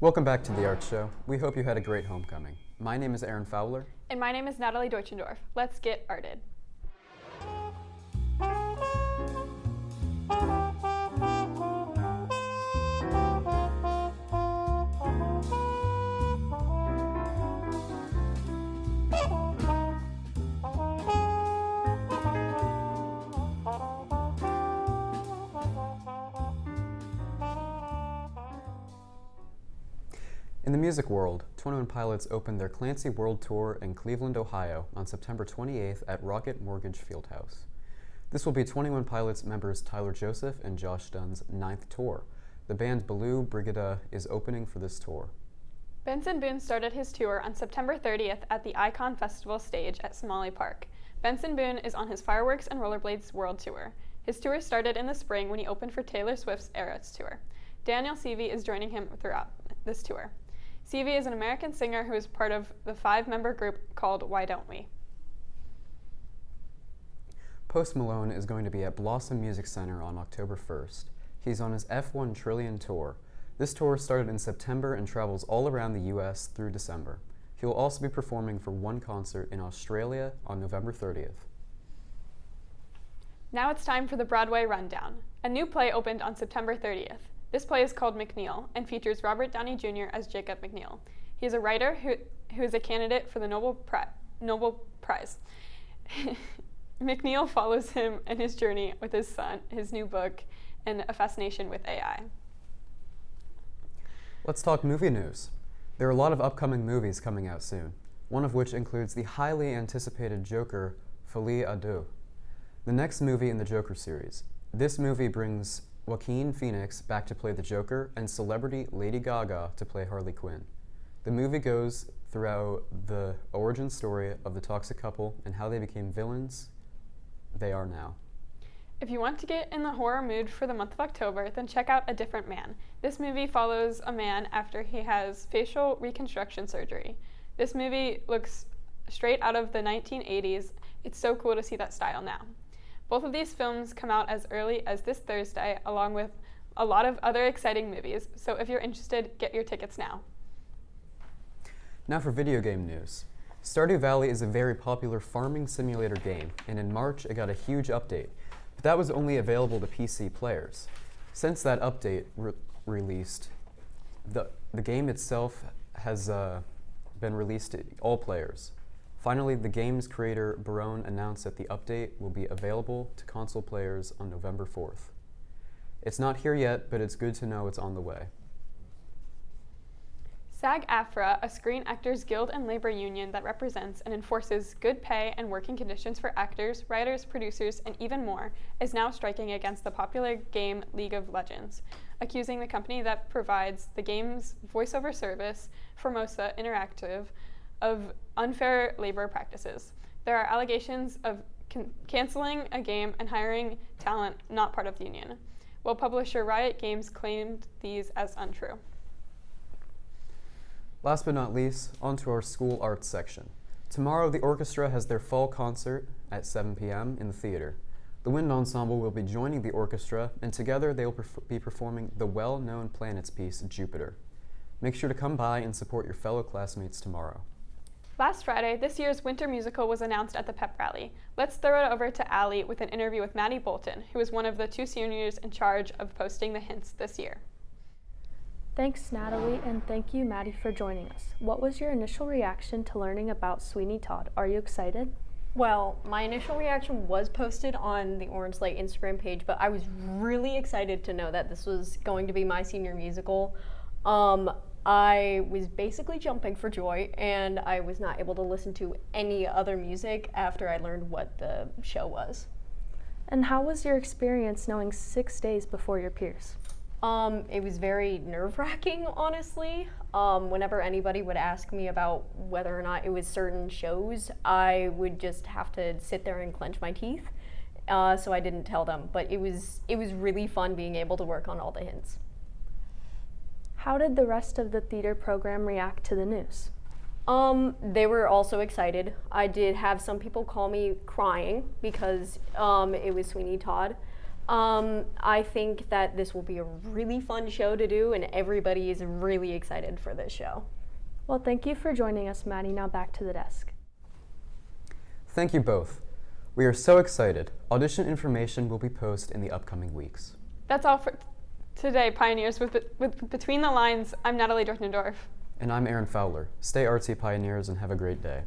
Welcome back to the Art Show. We hope you had a great homecoming. My name is Aaron Fowler. And my name is Natalie Deutschendorf. Let's get arted. In the music world, 21 Pilots opened their Clancy World Tour in Cleveland, Ohio on September 28th at Rocket Mortgage Fieldhouse. This will be 21 Pilots members Tyler Joseph and Josh Dunn's 9th tour. The band Blue Brigada is opening for this tour. Benson Boone started his tour on September 30th at the Icon Festival stage at Somali Park. Benson Boone is on his Fireworks and Rollerblades World Tour. His tour started in the spring when he opened for Taylor Swift's Eras Tour. Daniel Seavey is joining him throughout this tour. Seavey is an American singer who is part of the 5-member group called Why Don't We? Post Malone is going to be at Blossom Music Center on October 1st. He's on his F1 Trillion tour. This tour started in September and travels all around the US through December. He will also be performing for one concert in Australia on November 30th. Now it's time for the Broadway Rundown. A new play opened on September 30th. This play is called McNeil and features Robert Downey Jr. as Jacob McNeil. He is a writer who is a candidate for the Nobel Prize. McNeil follows him and his journey with his son, his new book, and a fascination with AI. Let's talk movie news. There are a lot of upcoming movies coming out soon, one of which includes the highly anticipated Joker, Folie à Deux, the next movie in the Joker series. This movie brings Joaquin Phoenix back to play the Joker and celebrity Lady Gaga to play Harley Quinn. The movie goes throughout the origin story of the toxic couple and how they became villains they are now. If you want to get in the horror mood for the month of October, then check out A Different Man. This movie follows a man after he has facial reconstruction surgery. This movie looks straight out of the 1980s. It's so cool to see that style now. Both of these films come out as early as this Thursday, along with a lot of other exciting movies, so if you're interested, get your tickets now. Now for video game news. Stardew Valley is a very popular farming simulator game, and in March it got a huge update, but that was only available to PC players. Since that update released, the game itself has been released to all players. Finally, the game's creator, Barone, announced that the update will be available to console players on November 4th. It's not here yet, but it's good to know it's on the way. SAG-AFTRA, a Screen Actors Guild and labor union that represents and enforces good pay and working conditions for actors, writers, producers, and even more, is now striking against the popular game League of Legends, accusing the company that provides the game's voiceover service, Formosa Interactive, of unfair labor practices. There are allegations of canceling a game and hiring talent not part of the union, while publisher Riot Games claimed these as untrue. Last but not least, on to our school arts section. Tomorrow, the orchestra has their fall concert at 7 p.m. in the theater. The Wind Ensemble will be joining the orchestra, and together they will be performing the well-known Planets piece, Jupiter. Make sure to come by and support your fellow classmates tomorrow. Last Friday, this year's winter musical was announced at the pep rally. Let's throw it over to Allie with an interview with Maddie Bolton, who is one of the 2 seniors in charge of posting the hints this year. Thanks, Natalie, and thank you, Maddie, for joining us. What was your initial reaction to learning about Sweeney Todd? Are you excited? Well, my initial reaction was posted on the Orange Light Instagram page, but I was really excited to know that this was going to be my senior musical. I was basically jumping for joy, and I was not able to listen to any other music after I learned what the show was. And how was your experience knowing 6 days before your peers? It was very nerve-wracking, honestly. Whenever anybody would ask me about whether or not it was certain shows, I would just have to sit there and clench my teeth, so I didn't tell them. But it was really fun being able to work on all the hints. How did the rest of the theater program react to the news? They were also excited. I did have some people call me crying because it was Sweeney Todd. I think that this will be a really fun show to do, and everybody is really excited for this show. Well, thank you for joining us, Maddie. Now back to the desk. Thank you both. We are so excited. Audition information will be posted in the upcoming weeks. That's all for today, Pioneers. With Between the Lines, I'm Natalie Dortnendorf. And I'm Aaron Fowler. Stay artsy, Pioneers, and have a great day.